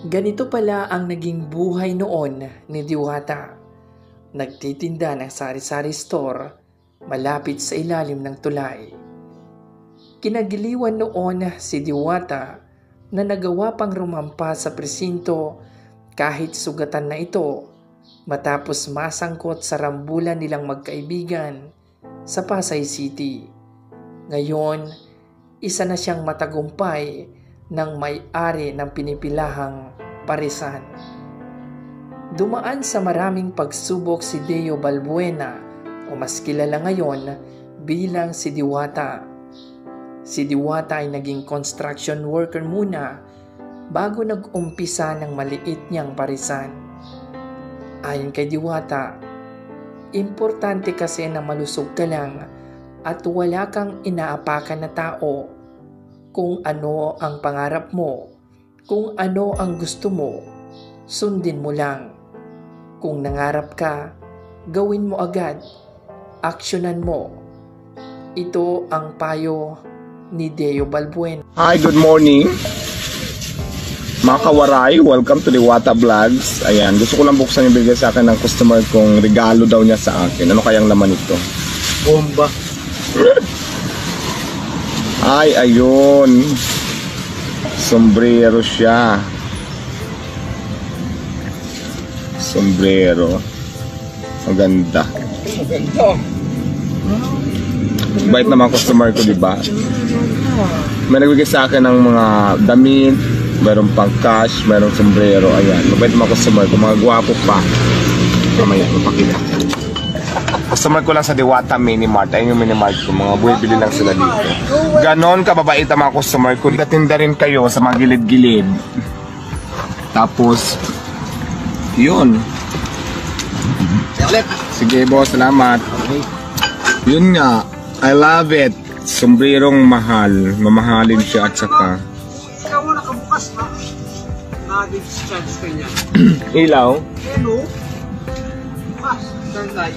Ganito pala ang naging buhay noon ni Diwata. Nagtitinda ng sari-sari store malapit sa ilalim ng tulay. Kinagiliwan noon si Diwata na nagawa pang rumampa sa presinto kahit sugatan na ito matapos masangkot sa rambulan nilang magkaibigan sa Pasay City. Ngayon, isa na siyang matagumpay ng may-ari ng pinipilahang parisan. Dumaan sa maraming pagsubok si Deo Balbuena o mas kilala ngayon bilang si Diwata. Si Diwata ay naging construction worker muna bago nag-umpisa ng maliit niyang parisan. Ayon kay Diwata, importante kasi na malusog ka lang at wala kang inaapakan na tao. Kung ano ang pangarap mo, kung ano ang gusto mo, sundin mo lang. Kung nangarap ka, gawin mo agad, aksyonan mo. Ito ang payo ni Deo Balbuena. Hi, good morning. Mga kawaray, welcome to Diwata Vlogs. Ayan, gusto ko lang buksan yung bigay sa akin ng customer kong regalo daw niya sa akin. Ano kayang laman ito? Bomba. Ay, ayun. Sombrero siya. Sombrero. Maganda. Maganda. Bait naman customer ko, diba? May nagbigay sa akin ng mga damit, mayroong pang cash, mayroong sombrero. Ayan, mabait naman customer ko. Mga gwapo pa. Mamaya, mapakita. Customer ko lang sa Diwata Mini Mart. Ayun yung Mini Mart ko. Mga buwibili lang sila dito. Ganon kababait ang mga customer ko. Datinda rin kayo sa mga gilid-gilid. Tapos, yun. Sige boss, salamat. Yun nga, I love it. Sombrerong mahal. Mamahalin siya at saka. Ikaw mo nakabukas na. Na-discharge ka niya. Ilaw? Hello? Bukas. Turn light.